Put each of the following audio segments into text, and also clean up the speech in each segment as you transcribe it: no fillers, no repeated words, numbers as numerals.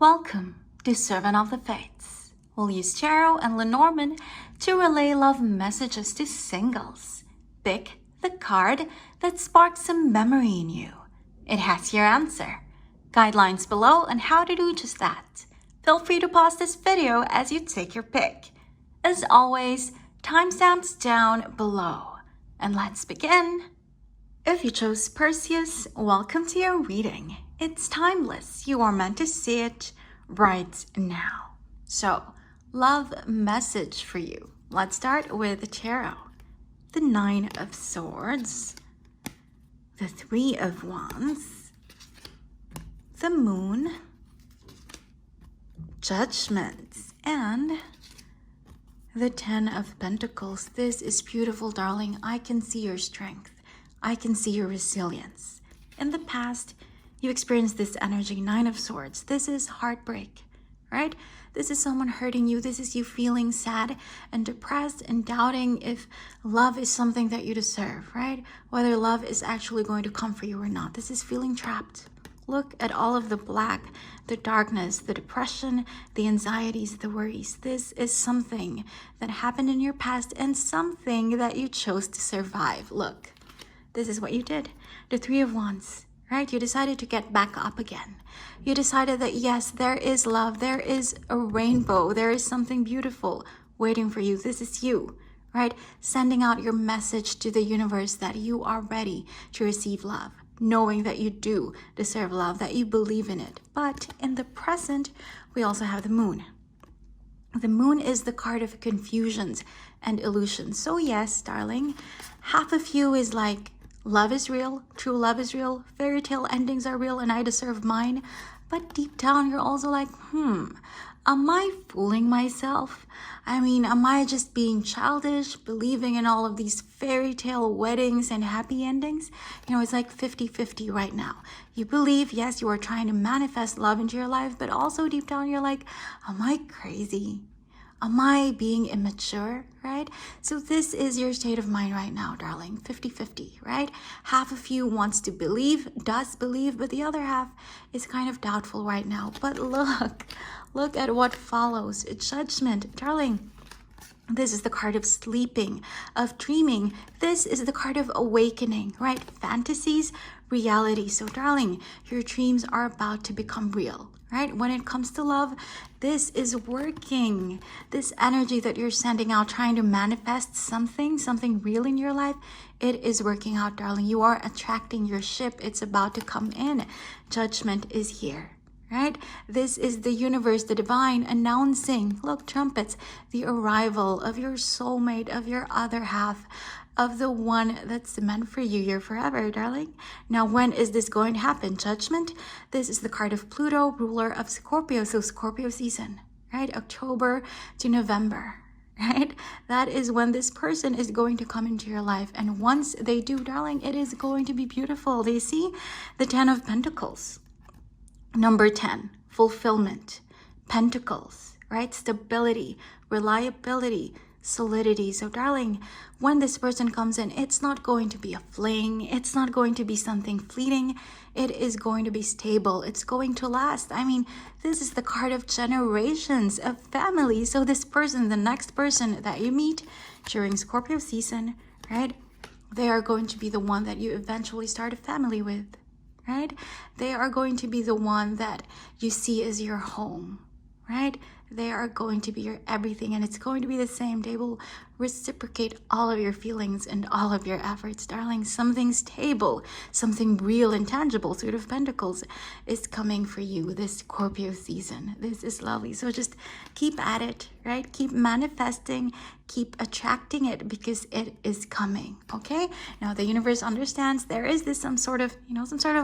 Welcome to Servant of the Fates. We'll use tarot and Lenormand to relay love messages to singles. Pick the card that sparks some memory in you. It has your answer. Guidelines below on how to do just that. Feel free to pause this video as you take your pick. As always, timestamps down below. And let's begin. If you chose Perseus, welcome to your reading. It's timeless. You are meant to see it right now. So, love message for you. Let's start with the tarot. The Nine of Swords, the Three of Wands, the Moon, Judgment, and the Ten of Pentacles. This is beautiful, darling. I can see your strength. I can see your resilience. In the past, you experienced this energy, Nine of Swords. This is heartbreak, right? This is someone hurting you. This is you feeling sad and depressed and doubting if love is something that you deserve, right? Whether love is actually going to come for you or not. This is feeling trapped. Look at all of the black, the darkness, the depression, the anxieties, the worries. This is something that happened in your past and something that you chose to survive. Look, this is what you did. The Three of Wands. Right? You decided to get back up again. You decided that yes, there is love. There is a rainbow. There is something beautiful waiting for you. This is you, right? Sending out your message to the universe that you are ready to receive love, knowing that you do deserve love, that you believe in it. But in the present, we also have the Moon. The Moon is the card of confusions and illusions. So yes, darling, half of you is like, love is real, true love is real, fairy tale endings are real, and I deserve mine. But deep down, you're also like, am I fooling myself? I mean, am I just being childish, believing in all of these fairy tale weddings and happy endings? You know, it's like 50-50 right now. You believe, yes, you are trying to manifest love into your life, but also deep down, you're like, am I crazy? Am I being immature, right? So this is your state of mind right now, darling, 50-50, right? Half of you wants to believe, does believe, but the other half is kind of doubtful right now. But look at what follows. Judgment, darling. This is the card of sleeping, of dreaming. This is the card of awakening, right? Fantasies, reality. So, darling, your dreams are about to become real. Right? When it comes to love, this is working. This energy that you're sending out, trying to manifest something real in your life, it is working out, darling. You are attracting your ship. It's about to come in. Judgment is here, right? This is the universe, the divine announcing, look, trumpets, the arrival of your soulmate, of your other half, of the one that's meant for you. You're forever, darling. Now, when is this going to happen? Judgment. This is the card of Pluto, ruler of Scorpio. So Scorpio season, right? October to November, right? That is when this person is going to come into your life. And once they do, darling, it is going to be beautiful. They see the Ten of Pentacles. Number 10, fulfillment, pentacles, right? Stability, reliability, solidity. So, darling, when this person comes in, it's not going to be a fling. It's not going to be something fleeting. It is going to be stable. It's going to last. I mean, this is the card of generations, of family. So this person, the next person that you meet during Scorpio season, right? They are going to be the one that you eventually start a family with, right? They are going to be the one that you see as your home, right? They are going to be your everything, and it's going to be the same. They will reciprocate all of your feelings and all of your efforts, darling. Something stable, something real and tangible, Suit of Pentacles, is coming for you this Scorpio season. This is lovely. So just keep at it, right? Keep manifesting, keep attracting it, because it is coming, okay? Now, the universe understands there is this some sort of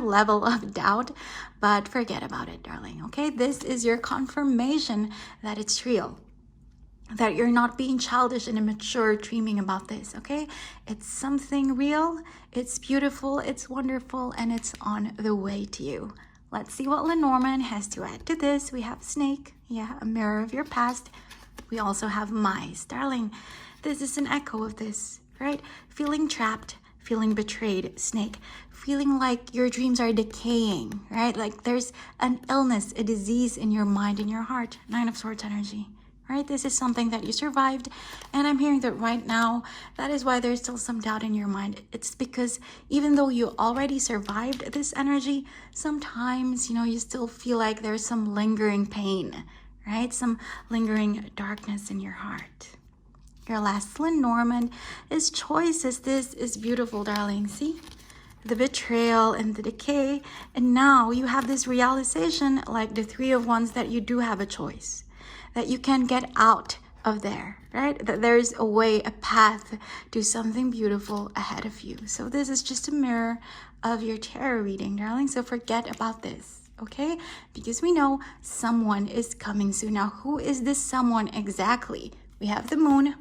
level of doubt, but forget about it, darling, okay? This is your confirmation that it's real, that you're not being childish and immature dreaming about this, okay? It's something real, it's beautiful, it's wonderful, and it's on the way to you. Let's see what Lenormand has to add to this. We have Snake, yeah, a mirror of your past. We also have Mice, darling. This is an echo of this, right? Feeling trapped, feeling betrayed, snake, feeling like your dreams are decaying, right? Like there's an illness, a disease in your mind, in your heart. Nine of Swords energy, right? This is something that you survived. And I'm hearing that right now, that is why there's still some doubt in your mind. It's because even though you already survived this energy, sometimes, you still feel like there's some lingering pain, right? Some lingering darkness in your heart. Your last Lenormand is choices. This is beautiful, darling. See? The betrayal and the decay. And now you have this realization, like the Three of Wands, that you do have a choice. That you can get out of there, right? That there's a way, a path to something beautiful ahead of you. So this is just a mirror of your tarot reading, darling. So forget about this, okay? Because we know someone is coming soon. Now, who is this someone exactly? We have the Moon.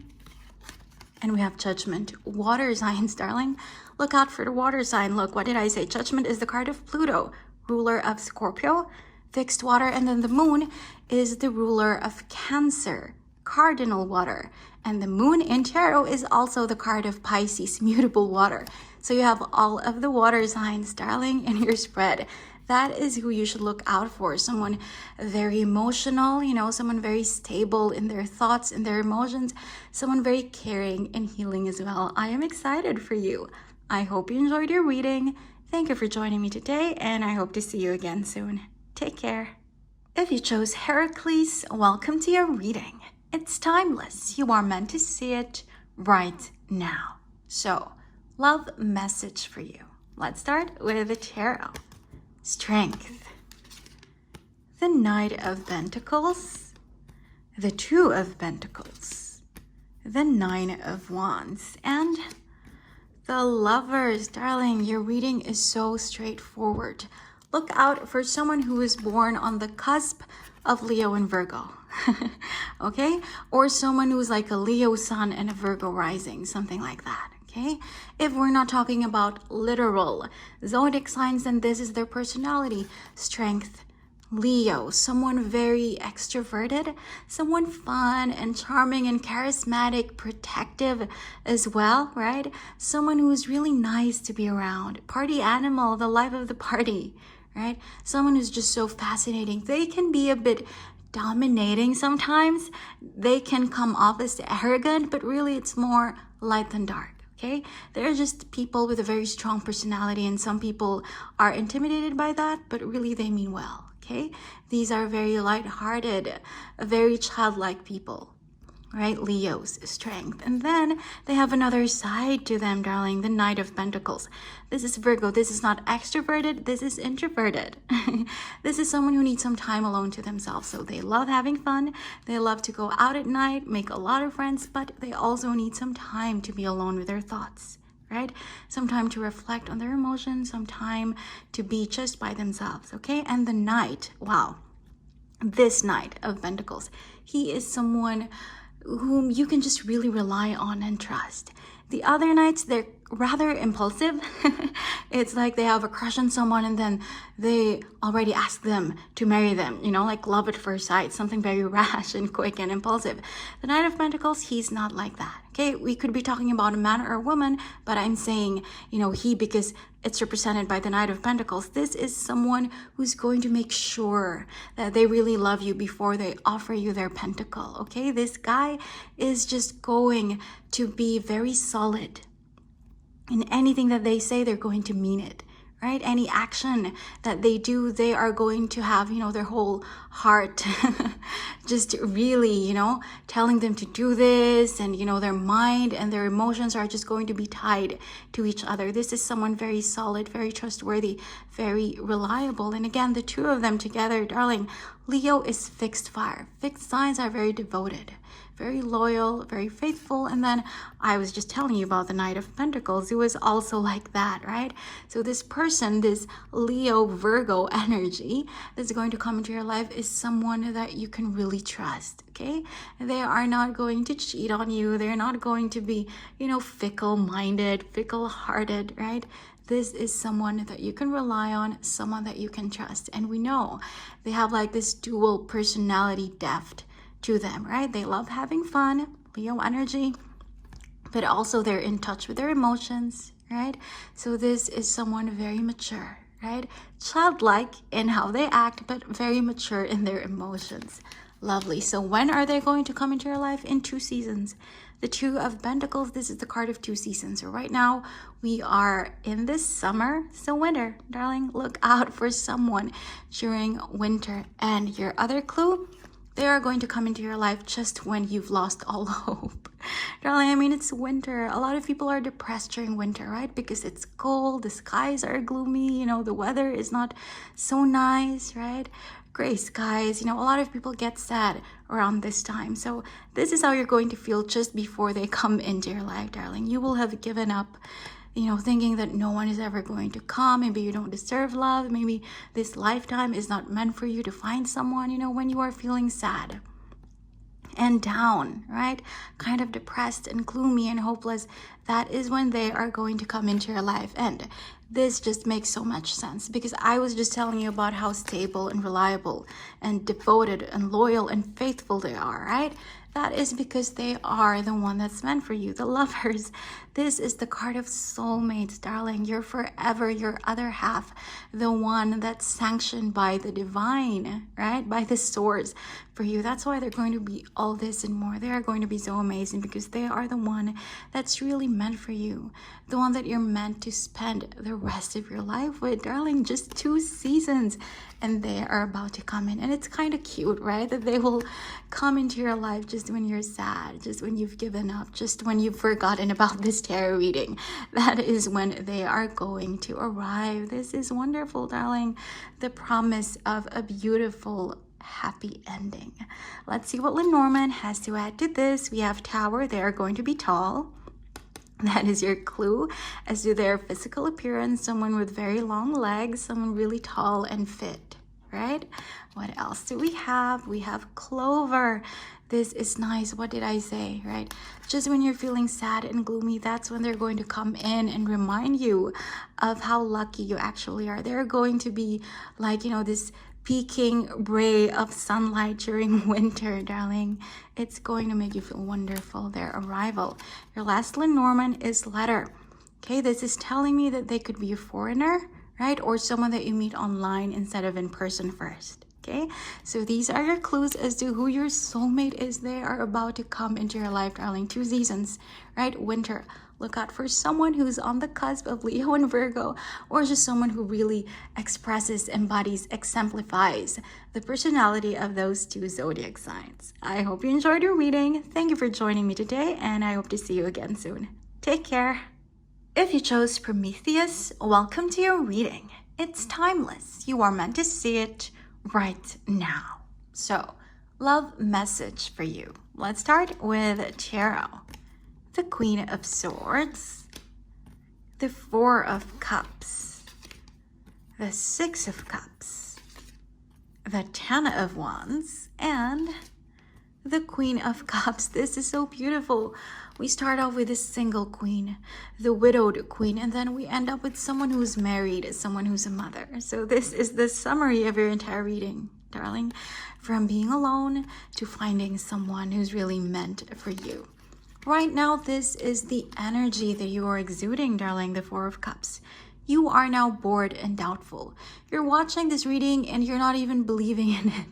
And we have Judgment. Water signs, darling. Look out for the water sign. Look, what did I say? Judgment is the card of Pluto, ruler of Scorpio, fixed water. And then the Moon is the ruler of Cancer, cardinal water. And the Moon in tarot is also the card of Pisces, mutable water. So you have all of the water signs, darling, in your spread. That is who you should look out for. Someone very emotional, someone very stable in their thoughts and their emotions, someone very caring and healing as well. I am excited for you. I hope you enjoyed your reading. Thank you for joining me today, and I hope to see you again soon. Take care. If you chose Heracles, welcome to your reading. It's timeless. You are meant to see it right now. So, love message for you. Let's start with the tarot. Strength, the Knight of Pentacles, the Two of Pentacles, the Nine of Wands, and the Lovers. Darling, your reading is so straightforward. Look out for someone who is born on the cusp of Leo and Virgo, okay? Or someone who's like a Leo sun and a Virgo rising, something like that. Okay, if we're not talking about literal zodiac signs, then this is their personality. Strength, Leo, someone very extroverted, someone fun and charming and charismatic, protective as well, right? Someone who's really nice to be around. Party animal, the life of the party, right? Someone who's just so fascinating. They can be a bit dominating sometimes. They can come off as arrogant, but really it's more light than dark. Okay, they're just people with a very strong personality, and some people are intimidated by that, but really they mean well. Okay, these are very light-hearted, very childlike people, right? Leo's strength. And then they have another side to them, darling, the Knight of Pentacles. This is Virgo. This is not extroverted. This is introverted. This is someone who needs some time alone to themselves. So they love having fun. They love to go out at night, make a lot of friends, but they also need some time to be alone with their thoughts, right? Some time to reflect on their emotions, some time to be just by themselves, okay? And the Knight, wow, this Knight of Pentacles, he is someone whom you can just really rely on and trust. The other Knights, they're rather impulsive. It's like they have a crush on someone and then they already ask them to marry them, like love at first sight, something very rash and quick and impulsive. The Knight of Pentacles, he's not like that. Okay, we could be talking about a man or a woman, but I'm saying, he, because it's represented by the Knight of Pentacles. This is someone who's going to make sure that they really love you before they offer you their pentacle, okay? This guy is just going to be very solid. In anything that they say, they're going to mean it, right? Any action that they do, they are going to have, their whole heart just really, telling them to do this, and, their mind and their emotions are just going to be tied to each other. This is someone very solid, very trustworthy, very reliable. And again, the two of them together, darling, Leo is fixed fire. Fixed signs are very devoted, very loyal, very faithful. And then I was just telling you about the Knight of Pentacles, who is also like that, right? So this person, this Leo Virgo energy that's going to come into your life is someone that you can really trust, okay? They are not going to cheat on you. They're not going to be, fickle-minded, fickle-hearted, right? This is someone that you can rely on, someone that you can trust. And we know they have like this dual personality depth to them, right? They love having fun, Leo energy, but also they're in touch with their emotions, right? So this is someone very mature, right? Childlike in how they act, but very mature in their emotions. Lovely. So when are they going to come into your life? In 2 seasons. The Two of Pentacles, this is the card of 2 seasons. So right now we are in this summer, so winter, darling. Look out for someone during winter. And your other clue, they are going to come into your life just when you've lost all hope. Darling, I mean, it's winter. A lot of people are depressed during winter, right? Because it's cold, the skies are gloomy, the weather is not so nice, right? Gray skies, a lot of people get sad around this time. So this is how you're going to feel just before they come into your life, darling. You will have given up, thinking that no one is ever going to come. Maybe you don't deserve love. Maybe this lifetime is not meant for you to find someone, when you are feeling sad and down, right? Kind of depressed and gloomy and hopeless. That is when they are going to come into your life. And this just makes so much sense because I was just telling you about how stable and reliable and devoted and loyal and faithful they are, right? That is because they are the one that's meant for you, the lovers. This is the card of soulmates, darling. You're forever your other half, the one that's sanctioned by the divine, right? By the source for you. That's why they're going to be all this and more. They are going to be so amazing because they are the one that's really meant for you, the one that you're meant to spend the rest of your life with, darling. Just 2 seasons and they are about to come in. And it's kind of cute, right? That they will come into your life just when you're sad, just when you've given up, just when you've forgotten about this tarot reading. That is when they are going to arrive. This is wonderful, darling. The promise of a beautiful, happy ending. Let's see what Lenormand has to add to this. We have Tower. They are going to be tall. That is your clue as to their physical appearance. Someone with very long legs, someone really tall and fit, right? What else do we have? We have Clover. This is nice. What did I say, right? Just when you're feeling sad and gloomy, that's when they're going to come in and remind you of how lucky you actually are. They're going to be like, this peeking ray of sunlight during winter, darling. It's going to make you feel wonderful, their arrival. Your last Lenormand is Letter. Okay, this is telling me that they could be a foreigner, right? Or someone that you meet online instead of in person first. Okay, so these are your clues as to who your soulmate is. They are about to come into your life, darling. 2 seasons, right? Winter. Look out for someone who's on the cusp of Leo and Virgo, or just someone who really expresses, embodies, exemplifies the personality of those 2 zodiac signs. I hope you enjoyed your reading. Thank you for joining me today, and I hope to see you again soon. Take care. If you chose Prometheus, welcome to your reading. It's timeless. You are meant to see it right now. So, love message for you. Let's start with tarot. The Queen of Swords, the 4 of Cups, the 6 of Cups, the 10 of Wands, and the Queen of Cups. This is so beautiful. We start off with a single queen, the widowed queen, and then we end up with someone who's married, someone who's a mother. So this is the summary of your entire reading, darling, from being alone to finding someone who's really meant for you. Right now, this is the energy that you are exuding, darling, the 4 of Cups. You are now bored and doubtful. You're watching this reading and you're not even believing in it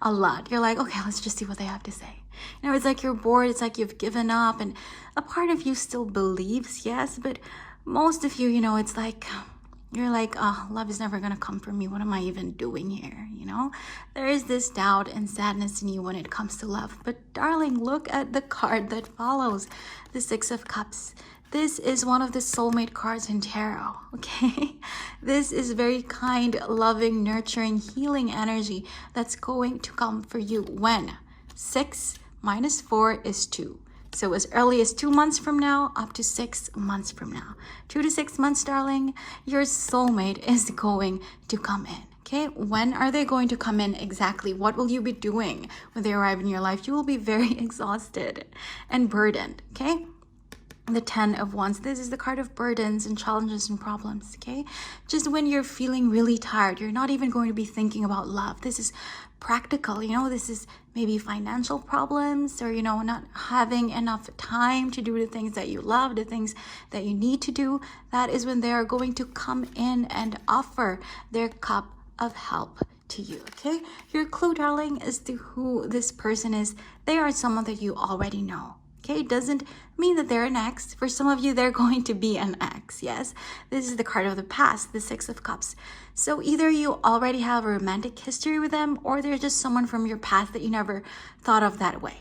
a lot. You're like, okay, let's just see what they have to say. It's like you're bored. It's like you've given up, and a part of you still believes, yes, but most of you, it's like you're like, oh, love is never going to come for me. What am I even doing here? There is this doubt and sadness in you when it comes to love. But darling, look at the card that follows, the 6 of Cups. This is one of the soulmate cards in tarot, okay? This is very kind, loving, nurturing, healing energy that's going to come for you when 6 minus 4 is 2. So as early as 2 months from now, up to 6 months from now. 2 to 6 months, darling, your soulmate is going to come in. Okay, when are they going to come in exactly? What will you be doing when they arrive in your life? You will be very exhausted and burdened, okay? the 10 of Wands. This is the card of burdens and challenges and problems, okay? Just when you're feeling really tired, you're not even going to be thinking about love. This is practical, you know, this is maybe financial problems, or, you know, not having enough time to do the things that you love, the things that you need to do. That is when they are going to come in and offer their cup of help to you, okay? Your clue, darling, as to who this person is. They are someone that you already know. Okay, it doesn't mean that they're an ex. For some of you, they're going to be an ex, yes? This is the card of the past, the Six of Cups. So either you already have a romantic history with them, or they're just someone from your past that you never thought of that way.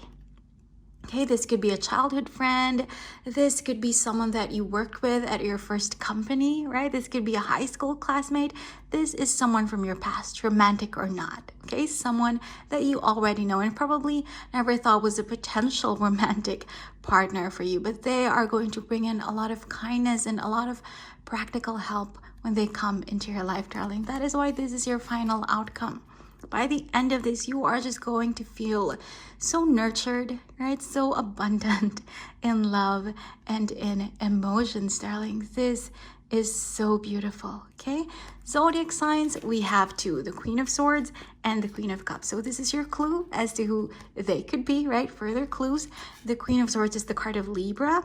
Okay, this could be a childhood friend. This could be someone that you worked with at your first company, right? This could be a high school classmate. This is someone from your past, romantic or not. Okay, someone that you already know and probably never thought was a potential romantic partner for you. But they are going to bring in a lot of kindness and a lot of practical help when they come into your life, darling. That is why this is your final outcome. By the end of this, you are just going to feel so nurtured, right? So abundant in love and in emotions, darling. This is so beautiful, okay? Zodiac signs, we have two, the Queen of Swords and the Queen of Cups. So this is your clue as to who they could be, right? Further clues. The Queen of Swords is the card of Libra,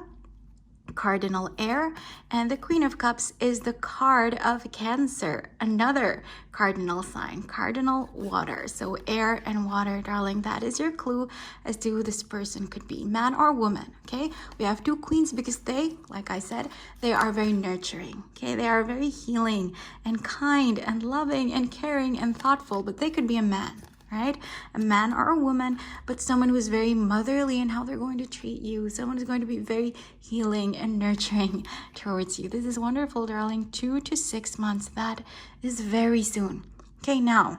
cardinal air, and the Queen of Cups is the card of Cancer, another cardinal sign, cardinal water. So air and water, darling, that is your clue as to who this person could be, man or woman. Okay, we have two queens because they, like I said, they are very nurturing. Okay, they are very healing and kind and loving and caring and thoughtful, but they could be a man, right? A man or a woman, but someone who is very motherly in how they're going to treat you. Someone who's going to be very healing and nurturing towards you. This is wonderful, darling. 2 to 6 months. That is very soon. Okay, now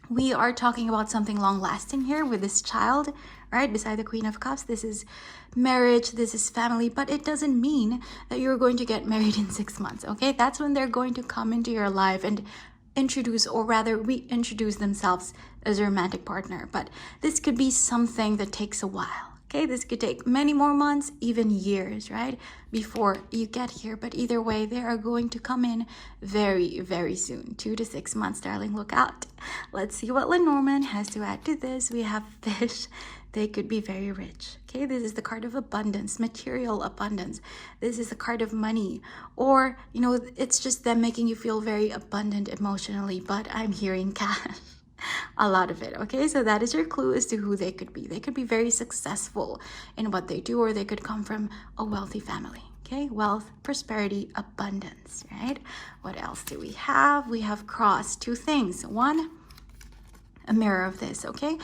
we are talking about something long lasting here with this child, right? Beside the Queen of Cups, this is marriage, this is family, but it doesn't mean that you're going to get married in 6 months, okay? That's when they're going to come into your life and introduce, or rather reintroduce themselves as a romantic partner. But this could be something that takes a while. Okay, this could take many more months, even years, right, before you get here. But either way, they are going to come in very, very soon. 2 to 6 months, darling. Look out. Let's see what Lenormand has to add to this. We have fish. They could be very rich. Okay, this is the card of abundance, material abundance. This is the card of money, or, you know, it's just them making you feel very abundant emotionally, but I'm hearing cash. A lot of it. Okay, so that is your clue as to who they could be. They could be very successful in what they do, or they could come from a wealthy family. Okay, wealth, prosperity, abundance, right? What else do we have? We have cross. Two things. One, a mirror of this, okay?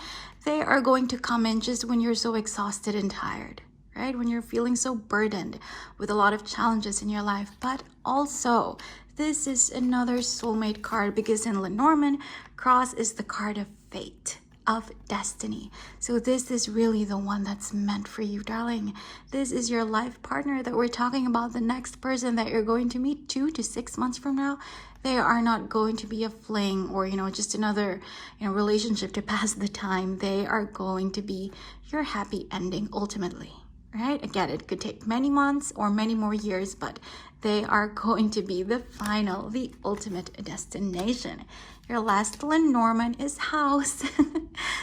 They are going to come in just when you're so exhausted and tired, right? When you're feeling so burdened with a lot of challenges in your life. But also, this is another soulmate card, because in Lenormand, cross is the card of fate, of destiny. So this is really the one that's meant for you, darling. This is your life partner that we're talking about, the next person that you're going to meet 2 to 6 months from now. They are not going to be a fling or, you know, just another, you know, relationship to pass the time. They are going to be your happy ending ultimately, right? Again, it could take many months or many more years, but they are going to be the final, the ultimate destination. Your last Lenormand is house.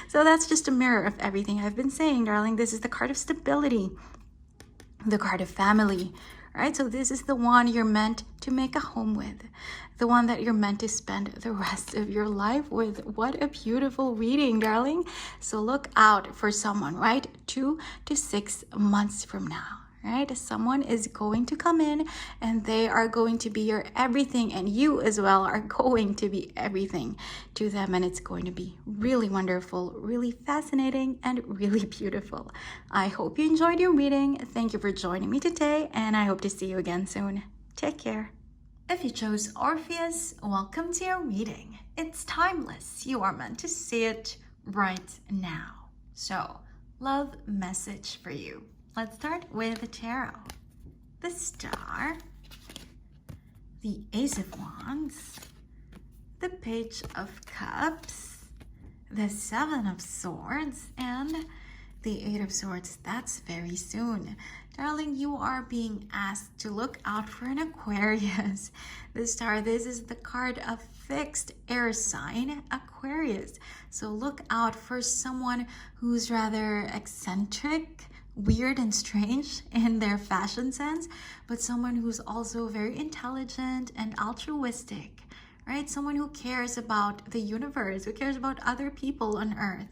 So that's just a mirror of everything I've been saying, darling. This is the card of stability, the card of family, right? So this is the one you're meant to make a home with, the one that you're meant to spend the rest of your life with. What a beautiful reading, darling. So look out for someone, right? 2 to 6 months from now, right? Someone is going to come in and they are going to be your everything, and you as well are going to be everything to them, and it's going to be really wonderful, really fascinating, and really beautiful. I hope you enjoyed your reading. Thank you for joining me today, and I hope to see you again soon. Take care. If you chose Orpheus, welcome to your reading. It's timeless. You are meant to see it right now. So, love message for you. Let's start with the tarot. The Star, the Ace of Wands, the Page of Cups, the Seven of Swords, and the Eight of Swords, that's very soon. Darling, you are being asked to look out for an Aquarius. The star, this is the card of fixed air sign, Aquarius. So look out for someone who's rather eccentric, weird and strange in their fashion sense, but someone who's also very intelligent and altruistic, right? Someone who cares about the universe, who cares about other people on earth,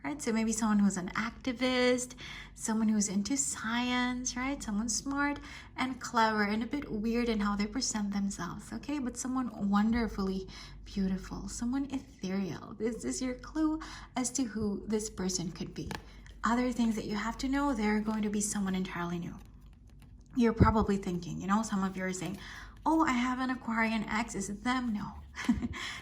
right? So maybe someone who's an activist, someone who's into science, right? Someone smart and clever and a bit weird in how they present themselves, okay? But someone wonderfully beautiful, someone ethereal. This is your clue as to who this person could be. Other things that you have to know, they're going to be someone entirely new. You're probably thinking, you know, some of you are saying, oh, I have an Aquarian ex, is it them? No.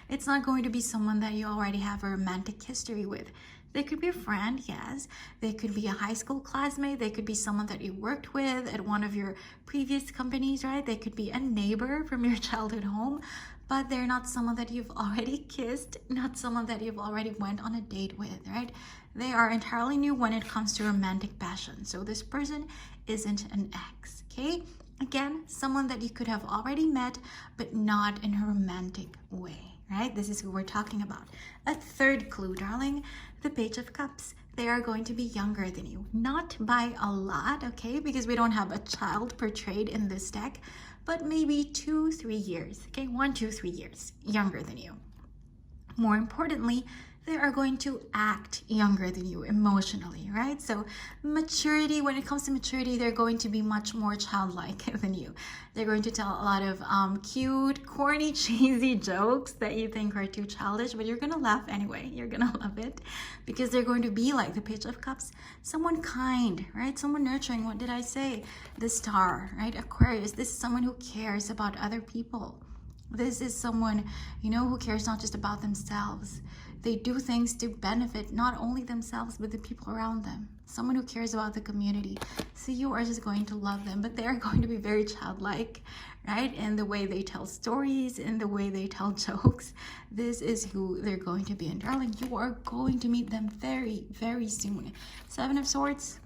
It's not going to be someone that you already have a romantic history with. They could be a friend, yes. They could be a high school classmate. They could be someone that you worked with at one of your previous companies, right? They could be a neighbor from your childhood home, but they're not someone that you've already kissed, not someone that you've already went on a date with, right? They are entirely new when it comes to romantic passion. So this person isn't an ex, okay? Again, someone that you could have already met, but not in a romantic way, right? This is who we're talking about. A third clue, darling, the Page of Cups. They are going to be younger than you. Not by a lot, okay? Because we don't have a child portrayed in this deck, but maybe 2-3 years, okay? 1-2-3 years younger than you. More importantly, they are going to act younger than you emotionally, right? So maturity, when it comes to maturity, they're going to be much more childlike than you. They're going to tell a lot of cute, corny, cheesy jokes that you think are too childish, but you're going to laugh anyway. You're going to love it because they're going to be like the Page of Cups, someone kind, right? Someone nurturing. What did I say? The Star, right? Aquarius, this is someone who cares about other people. This is someone, you know, who cares not just about themselves. They do things to benefit not only themselves, but the people around them. Someone who cares about the community. So you are just going to love them, but they are going to be very childlike, right? In the way they tell stories, in the way they tell jokes. This is who they're going to be. And darling, you are going to meet them very, very soon. Seven of Swords.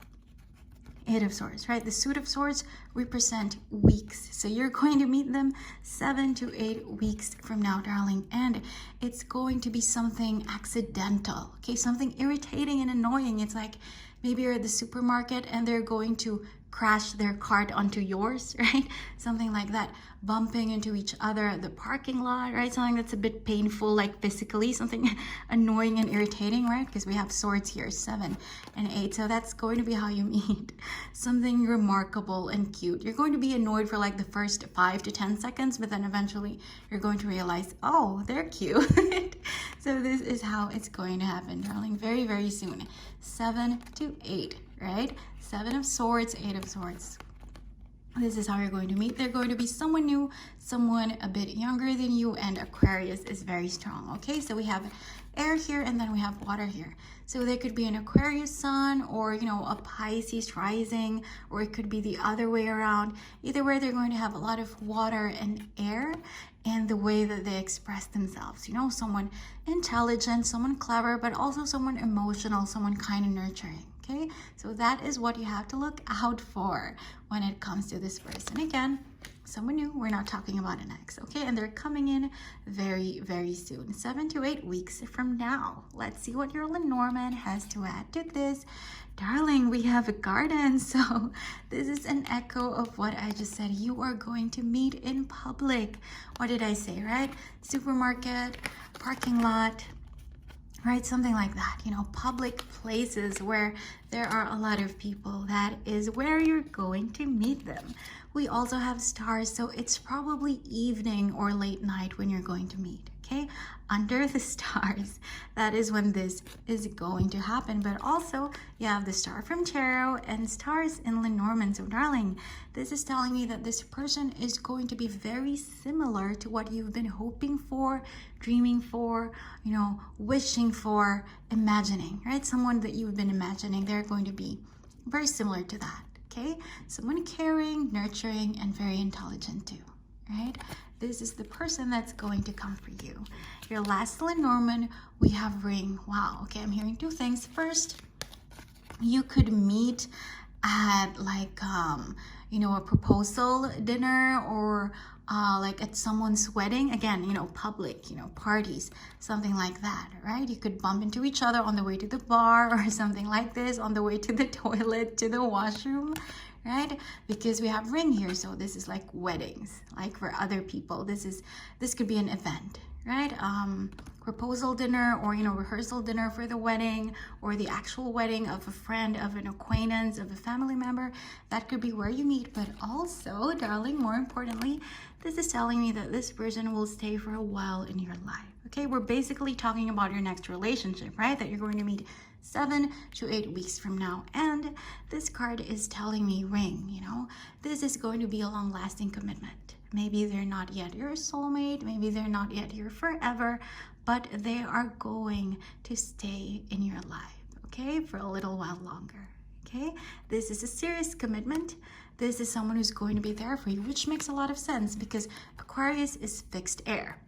Eight of Swords, right? The Suit of Swords represent weeks. So you're going to meet them 7 to 8 weeks from now, darling. And it's going to be something accidental, okay? Something irritating and annoying. It's like maybe you're at the supermarket and they're going to crash their cart onto yours, right? Something like that. Bumping into each other at the parking lot, right? Something that's a bit painful, like physically, something annoying and irritating, right? Because we have swords here, 7 and 8. So that's going to be how you meet. Something remarkable and cute. You're going to be annoyed for like the first 5 to 10 seconds, but then eventually you're going to realize, oh, they're cute. So this is how it's going to happen, darling, very, very soon. 7 to 8, right? 7 of Swords, 8 of Swords. This is how you're going to meet. They're going to be someone new, someone a bit younger than you, and Aquarius is very strong, okay? So we have air here, and then we have water here. So there could be an Aquarius sun, or, you know, a Pisces rising, or it could be the other way around. Either way, they're going to have a lot of water and air, and the way that they express themselves. You know, someone intelligent, someone clever, but also someone emotional, someone kind and nurturing. Okay, so that is what you have to look out for when it comes to this person. Again, someone new, we're not talking about an ex, okay? And they're coming in very, very soon, 7 to 8 weeks from now. Let's see what your Lenormand has to add to this. Darling, we have a garden, so this is an echo of what I just said. You are going to meet in public. What did I say, right? Supermarket, parking lot, right? Something like that, you know, public places where there are a lot of people. That is where you're going to meet them. We also have stars, so it's probably evening or late night when you're going to meet, okay? Under the stars, that is when this is going to happen. But also, you have the star from tarot and stars in Lenormand. So, darling, this is telling me that this person is going to be very similar to what you've been hoping for, dreaming for, you know, wishing for, imagining, right? Someone that you've been imagining, they're going to be very similar to that, okay? Someone caring, nurturing, and very intelligent too, right? This is the person that's going to come for you. Your last Lenormand, we have ring. Wow, okay, I'm hearing two things. First, You could meet at like you know, a proposal dinner, or like at someone's wedding, again, you know, public, you know, parties, something like that, right? You could bump into each other on the way to the bar or something like this, on the way to the toilet, to the washroom, right? Because we have ring here, so this is like weddings, like for other people. This could be an event, right? Proposal dinner, or you know, rehearsal dinner for the wedding, or the actual wedding of a friend, of an acquaintance, of a family member. That could be where you meet. But also, darling, more importantly, this is telling me that this person will stay for a while in your life. Okay, we're basically talking about your next relationship, right? That you're going to meet 7 to 8 weeks from now. And this card is telling me ring, you know, this is going to be a long-lasting commitment. Maybe they're not yet your soulmate, maybe they're not yet here forever, but they are going to stay in your life, okay, for a little while longer, okay? This is a serious commitment. This is someone who's going to be there for you, which makes a lot of sense because Aquarius is fixed air.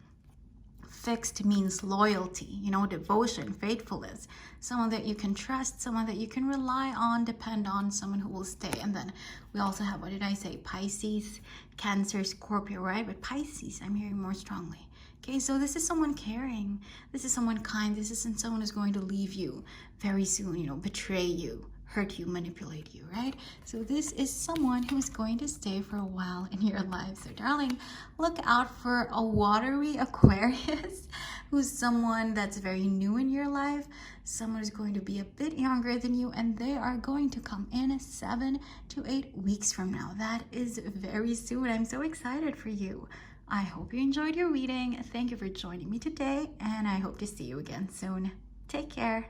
Fixed means loyalty, you know, devotion, faithfulness, someone that you can trust, someone that you can rely on, depend on, someone who will stay. And then we also have, what did I say? Pisces, Cancer, Scorpio, right? But Pisces, I'm hearing more strongly. Okay, so this is someone caring. This is someone kind. This isn't someone who's going to leave you very soon, you know, betray you, hurt you, manipulate you, right? So this is someone who's going to stay for a while in your life. So darling, look out for a watery Aquarius who's someone that's very new in your life, someone who's going to be a bit younger than you, and they are going to come in 7 to 8 weeks from now. That is very soon. I'm so excited for you. I hope you enjoyed your reading. Thank you for joining me today, and I hope to see you again soon. Take care.